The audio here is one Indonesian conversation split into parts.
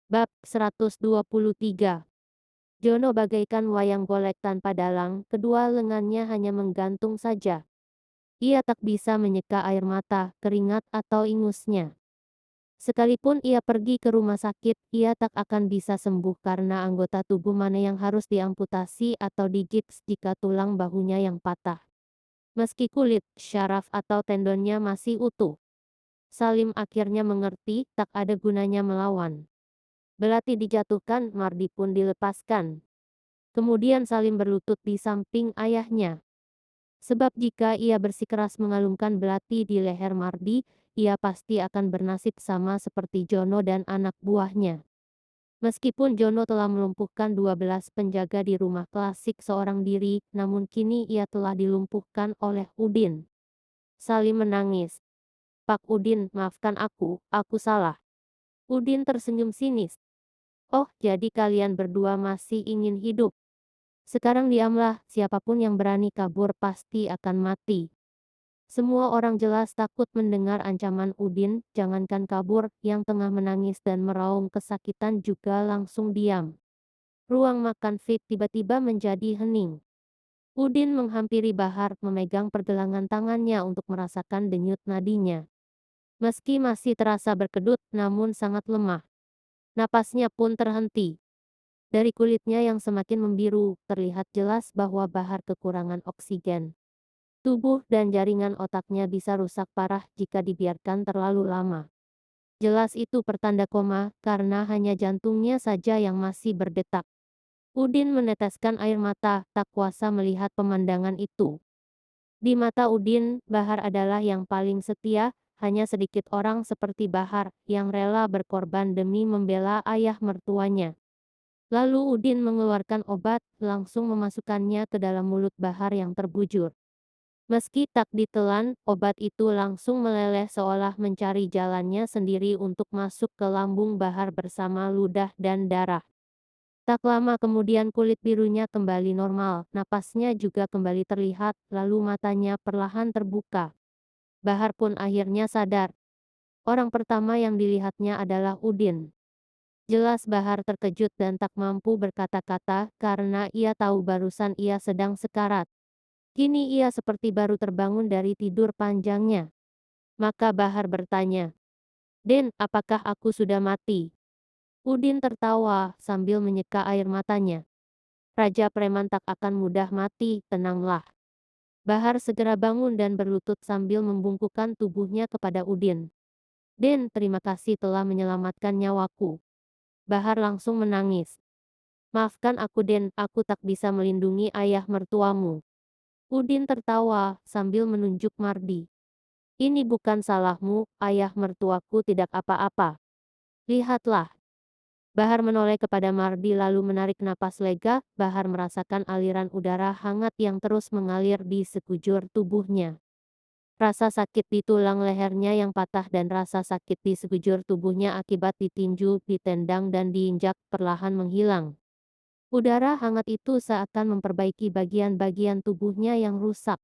Bab 123. Jono bagaikan wayang golek tanpa dalang, kedua lengannya hanya menggantung saja. Ia tak bisa menyeka air mata, keringat atau ingusnya. Sekalipun ia pergi ke rumah sakit, ia tak akan bisa sembuh karena anggota tubuh mana yang harus diamputasi atau digips jika tulang bahunya yang patah. Meski kulit, syaraf atau tendonnya masih utuh. Salim akhirnya mengerti, tak ada gunanya melawan. Belati dijatuhkan, Mardi pun dilepaskan. Kemudian Salim berlutut di samping ayahnya. Sebab jika ia bersikeras mengalungkan belati di leher Mardi, ia pasti akan bernasib sama seperti Jono dan anak buahnya. Meskipun Jono telah melumpuhkan 12 penjaga di rumah klasik seorang diri, namun kini ia telah dilumpuhkan oleh Udin. Salim menangis. Pak Udin, maafkan aku salah. Udin tersenyum sinis. Oh, jadi kalian berdua masih ingin hidup. Sekarang diamlah, siapapun yang berani kabur pasti akan mati. Semua orang jelas takut mendengar ancaman Udin, jangankan kabur, yang tengah menangis dan meraung kesakitan juga langsung diam. Ruang makan Fit tiba-tiba menjadi hening. Udin menghampiri Bahar, memegang pergelangan tangannya untuk merasakan denyut nadinya. Meski masih terasa berkedut, namun sangat lemah. Napasnya pun terhenti. Dari kulitnya yang semakin membiru, terlihat jelas bahwa Bahar kekurangan oksigen. Tubuh dan jaringan otaknya bisa rusak parah jika dibiarkan terlalu lama. Jelas itu pertanda koma, karena hanya jantungnya saja yang masih berdetak. Udin meneteskan air mata, tak kuasa melihat pemandangan itu. Di mata Udin, Bahar adalah yang paling setia, hanya sedikit orang seperti Bahar, yang rela berkorban demi membela ayah mertuanya. Lalu Udin mengeluarkan obat, langsung memasukkannya ke dalam mulut Bahar yang terbujur. Meski tak ditelan, obat itu langsung meleleh seolah mencari jalannya sendiri untuk masuk ke lambung Bahar bersama ludah dan darah. Tak lama kemudian kulit birunya kembali normal, napasnya juga kembali terlihat, lalu matanya perlahan terbuka. Bahar pun akhirnya sadar. Orang pertama yang dilihatnya adalah Udin. Jelas Bahar terkejut dan tak mampu berkata-kata karena ia tahu barusan ia sedang sekarat. Kini ia seperti baru terbangun dari tidur panjangnya. Maka Bahar bertanya, Den, apakah aku sudah mati? Udin tertawa sambil menyeka air matanya. Raja preman tak akan mudah mati, tenanglah. Bahar segera bangun dan berlutut sambil membungkukkan tubuhnya kepada Udin. Den, terima kasih telah menyelamatkan nyawaku. Bahar langsung menangis. Maafkan aku Den, aku tak bisa melindungi ayah mertuamu. Udin tertawa sambil menunjuk Mardi. Ini bukan salahmu, ayah mertuaku tidak apa-apa. Lihatlah. Bahar menoleh kepada Mardi lalu menarik napas lega, Bahar merasakan aliran udara hangat yang terus mengalir di sekujur tubuhnya. Rasa sakit di tulang lehernya yang patah dan rasa sakit di sekujur tubuhnya akibat ditinju, ditendang dan diinjak perlahan menghilang. Udara hangat itu seakan memperbaiki bagian-bagian tubuhnya yang rusak.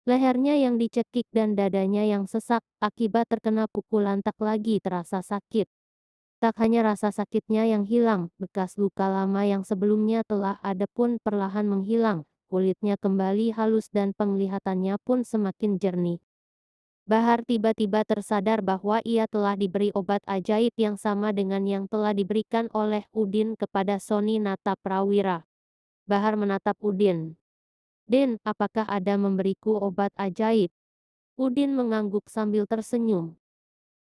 Lehernya yang dicekik dan dadanya yang sesak akibat terkena pukulan tak lagi terasa sakit. Tak hanya rasa sakitnya yang hilang, bekas luka lama yang sebelumnya telah ada pun perlahan menghilang, kulitnya kembali halus dan penglihatannya pun semakin jernih. Bahar tiba-tiba tersadar bahwa ia telah diberi obat ajaib yang sama dengan yang telah diberikan oleh Udin kepada Soni Nata Prawira. Bahar menatap Udin. Den, apakah ada memberiku obat ajaib? Udin mengangguk sambil tersenyum.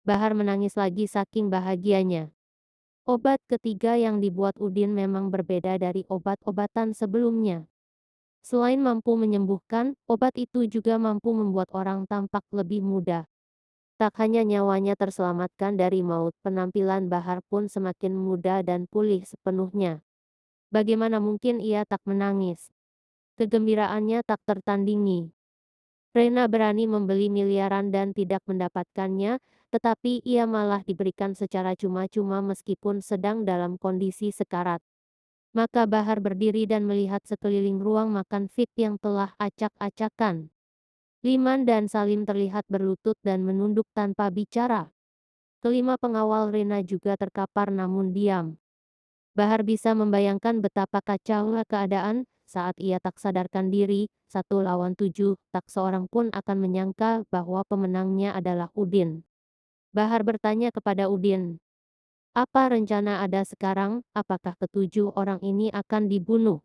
Bahar menangis lagi saking bahagianya. Obat ketiga yang dibuat Udin memang berbeda dari obat-obatan sebelumnya. Selain mampu menyembuhkan, obat itu juga mampu membuat orang tampak lebih muda. Tak hanya nyawanya terselamatkan dari maut, penampilan Bahar pun semakin muda dan pulih sepenuhnya. Bagaimana mungkin ia tak menangis? Kegembiraannya tak tertandingi. Rena berani membeli miliaran dan tidak mendapatkannya, tetapi ia malah diberikan secara cuma-cuma meskipun sedang dalam kondisi sekarat. Maka Bahar berdiri dan melihat sekeliling ruang makan Fit yang telah acak-acakan. Liman dan Salim terlihat berlutut dan menunduk tanpa bicara. Kelima pengawal Rena juga terkapar namun diam. Bahar bisa membayangkan betapa kacaunya keadaan saat ia tak sadarkan diri, 1 lawan 7, tak seorang pun akan menyangka bahwa pemenangnya adalah Udin. Bahar bertanya kepada Udin, apa rencana Ada sekarang, apakah ketujuh orang ini akan dibunuh?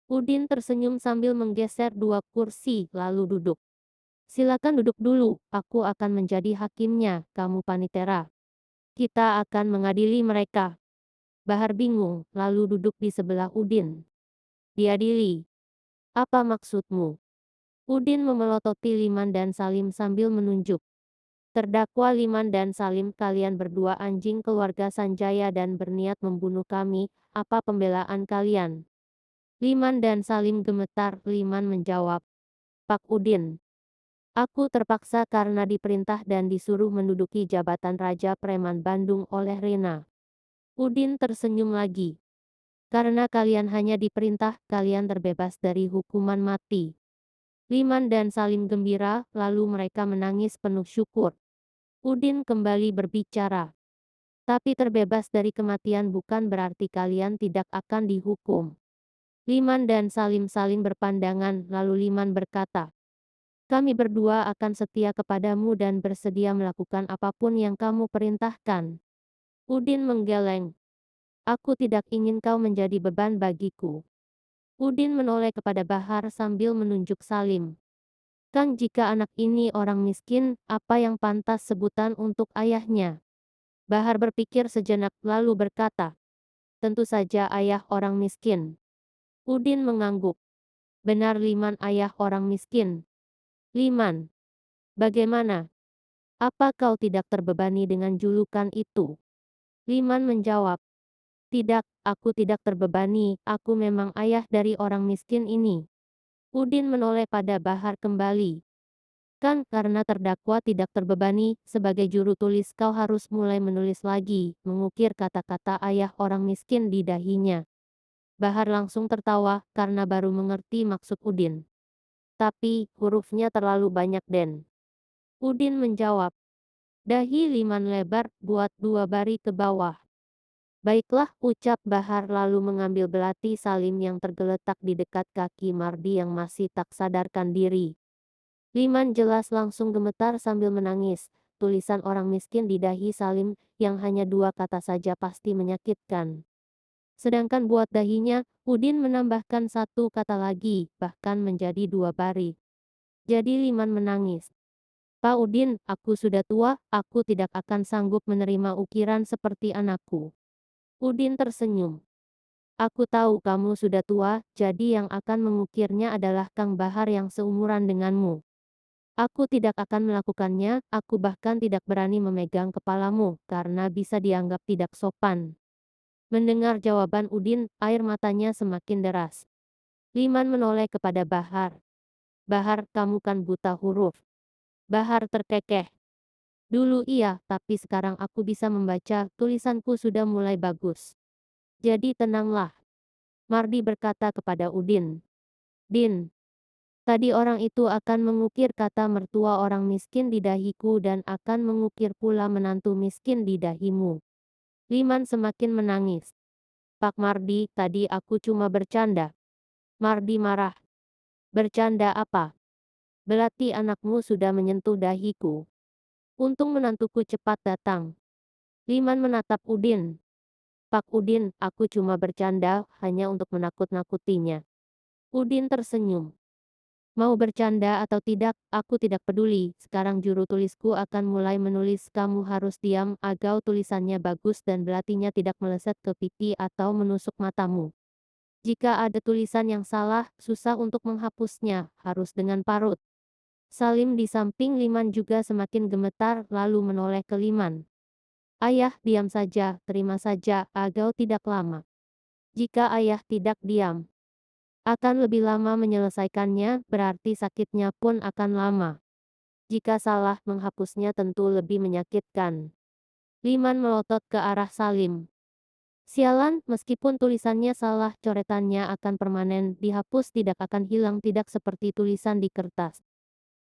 Udin tersenyum sambil menggeser 2 kursi, lalu duduk. Silakan duduk dulu, aku akan menjadi hakimnya, kamu panitera. Kita akan mengadili mereka. Bahar bingung, lalu duduk di sebelah Udin. Diadili. Apa maksudmu? Udin memelototi Liman dan Salim sambil menunjuk. Terdakwa Liman dan Salim, kalian berdua anjing keluarga Sanjaya dan berniat membunuh kami, apa pembelaan kalian? Liman dan Salim gemetar. Liman menjawab, Pak Udin, aku terpaksa karena diperintah dan disuruh menduduki jabatan Raja Preman Bandung oleh Rena. Udin tersenyum lagi. Karena kalian hanya diperintah, kalian terbebas dari hukuman mati. Liman dan Salim gembira, lalu mereka menangis penuh syukur. Udin kembali berbicara. Tapi terbebas dari kematian bukan berarti kalian tidak akan dihukum. Liman dan Salim saling berpandangan, lalu Liman berkata, kami berdua akan setia kepadamu dan bersedia melakukan apapun yang kamu perintahkan. Udin menggeleng. Aku tidak ingin kau menjadi beban bagiku. Udin menoleh kepada Bahar sambil menunjuk Salim. Kan jika anak ini orang miskin, apa yang pantas sebutan untuk ayahnya? Bahar berpikir sejenak lalu berkata, tentu saja ayah orang miskin. Udin mengangguk. Benar Liman ayah orang miskin. Liman, bagaimana? Apa kau tidak terbebani dengan julukan itu? Liman menjawab, tidak, aku tidak terbebani, aku memang ayah dari orang miskin ini. Udin menoleh pada Bahar kembali. Kan karena terdakwa tidak terbebani, sebagai juru tulis kau harus mulai menulis lagi, mengukir kata-kata ayah orang miskin di dahinya. Bahar langsung tertawa, karena baru mengerti maksud Udin. Tapi, hurufnya terlalu banyak Den. Udin menjawab. Dahi Liman lebar, buat 2 baris ke bawah. Baiklah, ucap Bahar lalu mengambil belati Salim yang tergeletak di dekat kaki Mardi yang masih tak sadarkan diri. Liman jelas langsung gemetar sambil menangis. Tulisan orang miskin di dahi Salim, yang hanya 2 kata saja pasti menyakitkan. Sedangkan buat dahinya, Udin menambahkan 1 kata lagi, bahkan menjadi 2 baris. Jadi Liman menangis. Pak Udin, aku sudah tua, aku tidak akan sanggup menerima ukiran seperti anakku. Udin tersenyum. Aku tahu kamu sudah tua, jadi yang akan mengukirnya adalah Kang Bahar yang seumuran denganmu. Aku tidak akan melakukannya, aku bahkan tidak berani memegang kepalamu, karena bisa dianggap tidak sopan. Mendengar jawaban Udin, air matanya semakin deras. Liman menoleh kepada Bahar. Bahar, kamu kan buta huruf. Bahar terkekeh. Dulu iya, tapi sekarang aku bisa membaca, tulisanku sudah mulai bagus. Jadi tenanglah. Mardi berkata kepada Udin. Din, tadi orang itu akan mengukir kata mertua orang miskin di dahiku dan akan mengukir pula menantu miskin di dahimu. Liman semakin menangis. Pak Mardi, tadi aku cuma bercanda. Mardi marah. Bercanda apa? Belati anakmu sudah menyentuh dahiku. Untung menantuku cepat datang. Liman menatap Udin. Pak Udin, aku cuma bercanda, hanya untuk menakut-nakutinya. Udin tersenyum. Mau bercanda atau tidak, aku tidak peduli. Sekarang juru tulisku akan mulai menulis. Kamu harus diam, agar tulisannya bagus dan belatinya tidak meleset ke pipi atau menusuk matamu. Jika ada tulisan yang salah, susah untuk menghapusnya, harus dengan parut. Salim di samping Liman juga semakin gemetar, lalu menoleh ke Liman. Ayah, diam saja, terima saja, agau tidak lama. Jika ayah tidak diam, akan lebih lama menyelesaikannya, berarti sakitnya pun akan lama. Jika salah, menghapusnya tentu lebih menyakitkan. Liman melotot ke arah Salim. Sialan, meskipun tulisannya salah, coretannya akan permanen, dihapus tidak akan hilang, tidak seperti tulisan di kertas.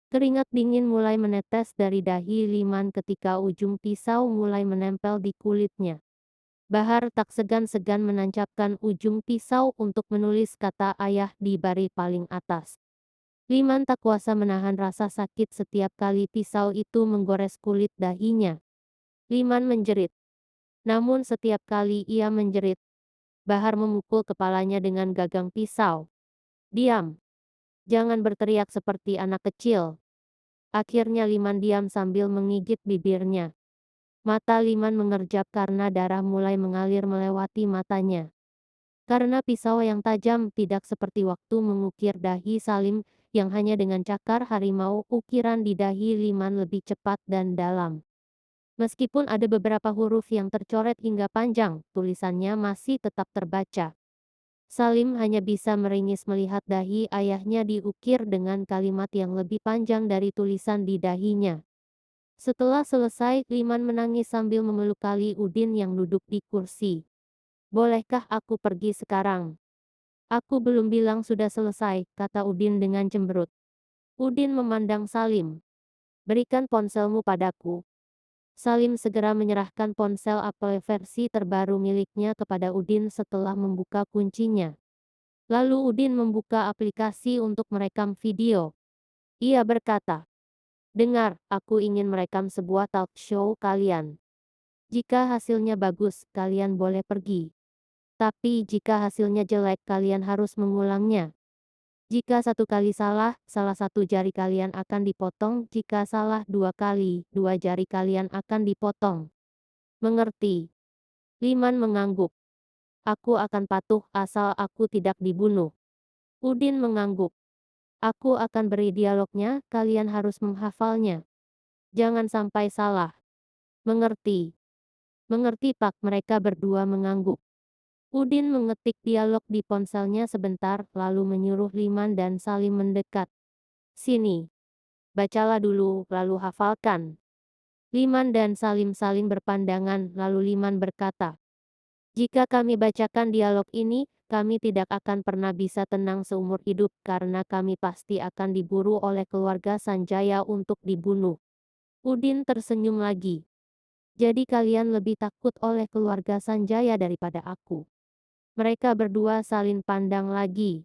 Keringat dingin mulai menetes dari dahi Liman ketika ujung pisau mulai menempel di kulitnya. Bahar tak segan-segan menancapkan ujung pisau untuk menulis kata ayah di baris paling atas. Liman tak kuasa menahan rasa sakit setiap kali pisau itu menggores kulit dahinya. Liman menjerit. Namun setiap kali ia menjerit, Bahar memukul kepalanya dengan gagang pisau. Diam. Jangan berteriak seperti anak kecil. Akhirnya Liman diam sambil menggigit bibirnya. Mata Liman mengerjap karena darah mulai mengalir melewati matanya. Karena pisau yang tajam tidak seperti waktu mengukir dahi Salim yang hanya dengan cakar harimau, ukiran di dahi Liman lebih cepat dan dalam. Meskipun ada beberapa huruf yang tercoret hingga panjang, tulisannya masih tetap terbaca. Salim hanya bisa meringis melihat dahi ayahnya diukir dengan kalimat yang lebih panjang dari tulisan di dahinya. Setelah selesai, Liman menangis sambil memeluk kali Udin yang duduk di kursi. Bolehkah aku pergi sekarang? Aku belum bilang sudah selesai, kata Udin dengan cemberut. Udin memandang Salim. Berikan ponselmu padaku. Salim segera menyerahkan ponsel Apple versi terbaru miliknya kepada Udin setelah membuka kuncinya. Lalu Udin membuka aplikasi untuk merekam video. Ia berkata, dengar, aku ingin merekam sebuah talk show kalian. Jika hasilnya bagus, kalian boleh pergi. Tapi jika hasilnya jelek, kalian harus mengulangnya. Jika satu kali salah, salah satu jari kalian akan dipotong. Jika salah dua kali, dua jari kalian akan dipotong. Mengerti? Liman mengangguk. Aku akan patuh asal aku tidak dibunuh. Udin mengangguk. Aku akan beri dialognya, kalian harus menghafalnya. Jangan sampai salah. Mengerti? Mengerti Pak, mereka berdua mengangguk. Udin mengetik dialog di ponselnya sebentar, lalu menyuruh Liman dan Salim mendekat. Sini. Bacalah dulu, lalu hafalkan. Liman dan Salim saling berpandangan, lalu Liman berkata, jika kami bacakan dialog ini, kami tidak akan pernah bisa tenang seumur hidup karena kami pasti akan diburu oleh keluarga Sanjaya untuk dibunuh. Udin tersenyum lagi. Jadi kalian lebih takut oleh keluarga Sanjaya daripada aku. Mereka berdua saling pandang lagi.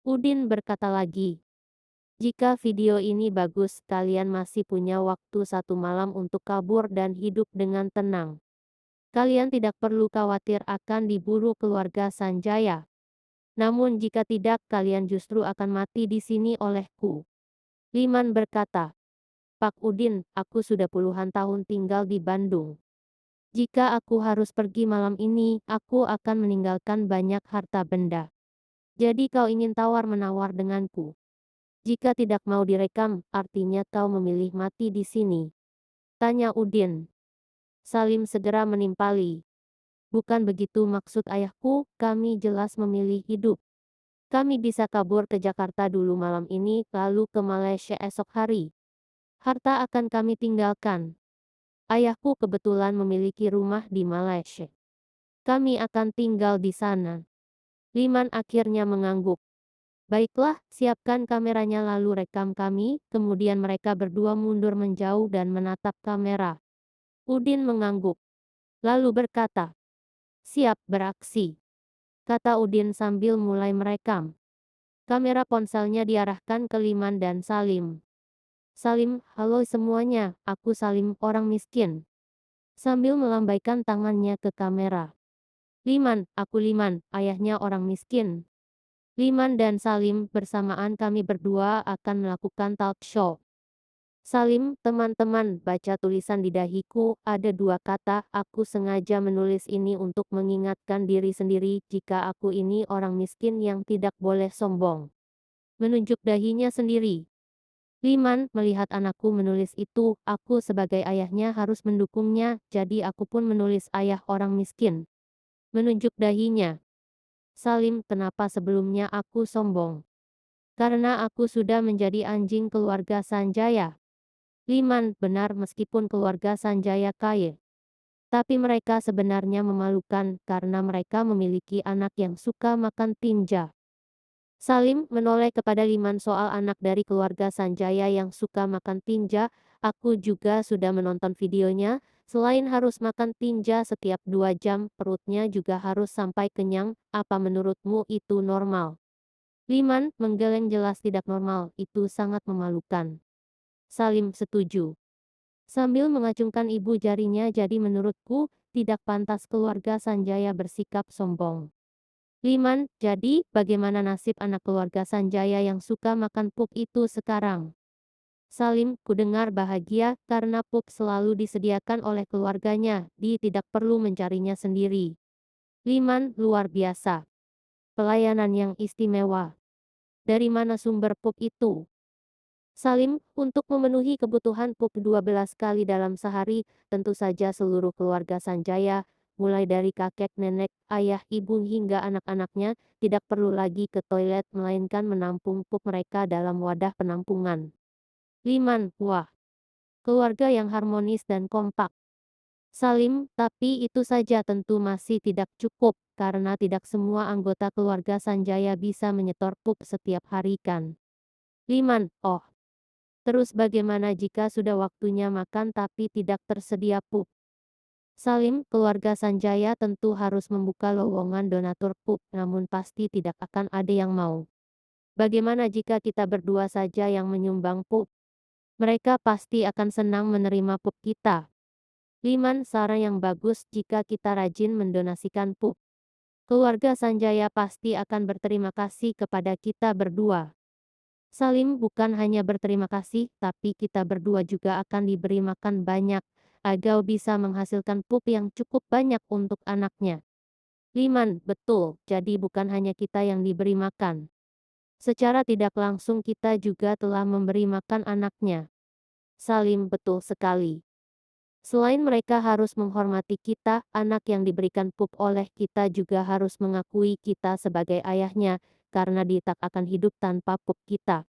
Udin berkata lagi, jika video ini bagus, kalian masih punya waktu satu malam untuk kabur dan hidup dengan tenang. Kalian tidak perlu khawatir akan diburu keluarga Sanjaya. Namun jika tidak, kalian justru akan mati di sini olehku. Liman berkata, Pak Udin, aku sudah puluhan tahun tinggal di Bandung. Jika aku harus pergi malam ini, aku akan meninggalkan banyak harta benda. Jadi kau ingin tawar-menawar denganku. Jika tidak mau direkam, artinya kau memilih mati di sini. Tanya Udin. Salim segera menimpali. Bukan begitu maksud ayahku, kami jelas memilih hidup. Kami bisa kabur ke Jakarta dulu malam ini, lalu ke Malaysia esok hari. Harta akan kami tinggalkan. Ayahku kebetulan memiliki rumah di Malaysia. Kami akan tinggal di sana. Liman akhirnya mengangguk. Baiklah, siapkan kameranya lalu rekam kami, kemudian mereka berdua mundur menjauh dan menatap kamera. Udin mengangguk. Lalu berkata, siap beraksi. Kata Udin sambil mulai merekam. Kamera ponselnya diarahkan ke Liman dan Salim. Salim, halo semuanya, aku Salim, orang miskin. Sambil melambaikan tangannya ke kamera. Liman, aku Liman, ayahnya orang miskin. Liman dan Salim, bersamaan kami berdua akan melakukan talk show. Salim, teman-teman, baca tulisan di dahiku, ada dua kata, aku sengaja menulis ini untuk mengingatkan diri sendiri jika aku ini orang miskin yang tidak boleh sombong. Menunjuk dahinya sendiri. Liman, melihat anakku menulis itu, aku sebagai ayahnya harus mendukungnya, jadi aku pun menulis ayah orang miskin. Menunjuk dahinya. Salim, kenapa sebelumnya aku sombong? Karena aku sudah menjadi anjing keluarga Sanjaya. Liman, benar meskipun keluarga Sanjaya kaya. Tapi mereka sebenarnya memalukan karena mereka memiliki anak yang suka makan tinja. Salim menoleh kepada Liman soal anak dari keluarga Sanjaya yang suka makan tinja. Aku juga sudah menonton videonya. Selain harus makan tinja setiap 2 jam, perutnya juga harus sampai kenyang. Apa menurutmu itu normal? Liman menggeleng, jelas tidak normal. Itu sangat memalukan. Salim setuju. Sambil mengacungkan ibu jarinya, jadi menurutku tidak pantas keluarga Sanjaya bersikap sombong. Liman, jadi bagaimana nasib anak keluarga Sanjaya yang suka makan pup itu sekarang? Salim, kudengar bahagia karena pup selalu disediakan oleh keluarganya, dia tidak perlu mencarinya sendiri. Liman, luar biasa. Pelayanan yang istimewa. Dari mana sumber pup itu? Salim, untuk memenuhi kebutuhan pup 12 kali dalam sehari, tentu saja seluruh keluarga Sanjaya, mulai dari kakek, nenek, ayah, ibu hingga anak-anaknya, tidak perlu lagi ke toilet melainkan menampung pup mereka dalam wadah penampungan. Liman, wah, keluarga yang harmonis dan kompak. Salim, tapi itu saja tentu masih tidak cukup, karena tidak semua anggota keluarga Sanjaya bisa menyetor pup setiap hari kan. Liman, oh. Terus bagaimana jika sudah waktunya makan tapi tidak tersedia pup? Salim, keluarga Sanjaya tentu harus membuka lowongan donatur pup, namun pasti tidak akan ada yang mau. Bagaimana jika kita berdua saja yang menyumbang pup? Mereka pasti akan senang menerima pup kita. Liman, saran yang bagus jika kita rajin mendonasikan pup. Keluarga Sanjaya pasti akan berterima kasih kepada kita berdua. Salim, bukan hanya berterima kasih, tapi kita berdua juga akan diberi makan banyak, agar bisa menghasilkan pup yang cukup banyak untuk anaknya. Liman, betul, jadi bukan hanya kita yang diberi makan. Secara tidak langsung kita juga telah memberi makan anaknya. Salim, betul sekali. Selain mereka harus menghormati kita, anak yang diberikan pup oleh kita juga harus mengakui kita sebagai ayahnya, karena dia tak akan hidup tanpa pup kita.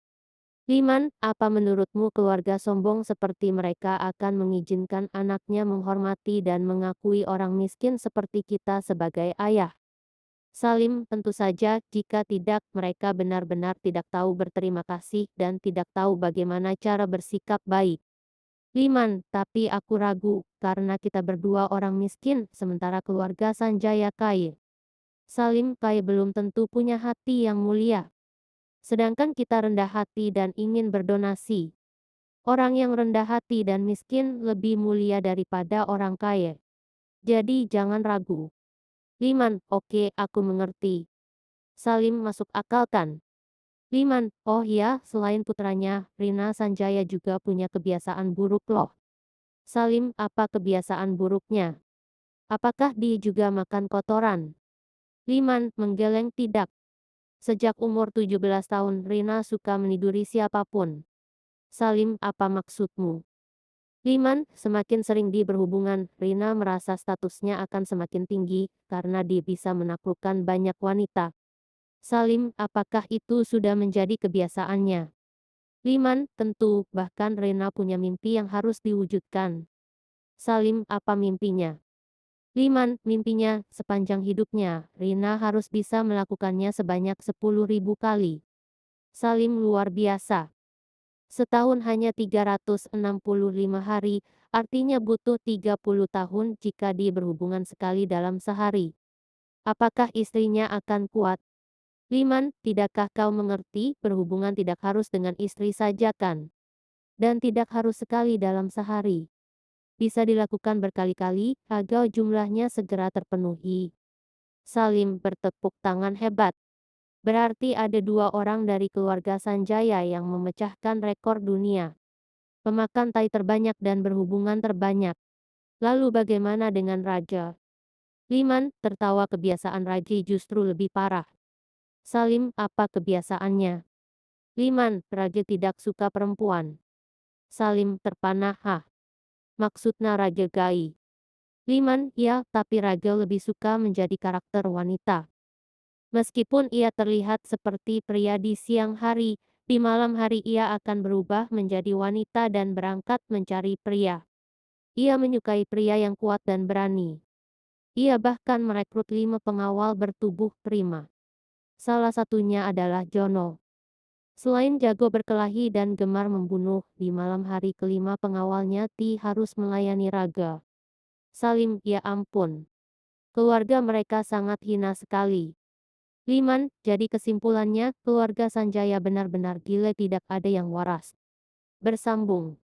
Liman, apa menurutmu keluarga sombong seperti mereka akan mengizinkan anaknya menghormati dan mengakui orang miskin seperti kita sebagai ayah? Salim, tentu saja, jika tidak, mereka benar-benar tidak tahu berterima kasih dan tidak tahu bagaimana cara bersikap baik. Liman, tapi aku ragu, karena kita berdua orang miskin, sementara keluarga Sanjaya kaya. Salim, kaya belum tentu punya hati yang mulia. Sedangkan kita rendah hati dan ingin berdonasi. Orang yang rendah hati dan miskin lebih mulia daripada orang kaya. Jadi jangan ragu. Liman, oke, aku mengerti. Salim, masuk akal kan? Liman, oh ya, selain putranya, Rina Sanjaya juga punya kebiasaan buruk loh. Salim, apa kebiasaan buruknya? Apakah dia juga makan kotoran? Liman, menggeleng tidak. Sejak umur 17 tahun, Rina suka meniduri siapapun. Salim, apa maksudmu? Liman, semakin sering dia berhubungan, Rina merasa statusnya akan semakin tinggi, karena dia bisa menaklukkan banyak wanita. Salim, apakah itu sudah menjadi kebiasaannya? Liman, tentu, bahkan Rina punya mimpi yang harus diwujudkan. Salim, apa mimpinya? Liman, mimpinya, sepanjang hidupnya, Rina harus bisa melakukannya sebanyak 10.000 kali. Salim, luar biasa. Setahun hanya 365 hari, artinya butuh 30 tahun jika dia berhubungan sekali dalam sehari. Apakah istrinya akan kuat? Liman, tidakkah kau mengerti, berhubungan tidak harus dengan istri saja kan? Dan tidak harus sekali dalam sehari. Bisa dilakukan berkali-kali, agar jumlahnya segera terpenuhi. Salim bertepuk tangan hebat. Berarti ada 2 orang dari keluarga Sanjaya yang memecahkan rekor dunia. Pemakan tai terbanyak dan berhubungan terbanyak. Lalu bagaimana dengan Raja? Liman, tertawa, kebiasaan Raja justru lebih parah. Salim, apa kebiasaannya? Liman, Raja tidak suka perempuan. Salim, terpana, hah? Maksudnya Raja gay. Liman, ya, tapi Raja lebih suka menjadi karakter wanita. Meskipun ia terlihat seperti pria di siang hari, di malam hari ia akan berubah menjadi wanita dan berangkat mencari pria. Ia menyukai pria yang kuat dan berani. Ia bahkan merekrut 5 pengawal bertubuh prima. Salah satunya adalah Jono. Selain jago berkelahi dan gemar membunuh, di malam hari kelima pengawalnya Ti harus melayani Raga. Salim, ya ampun. Keluarga mereka sangat hina sekali. Liman, jadi kesimpulannya, keluarga Sanjaya benar-benar gila, tidak ada yang waras. Bersambung.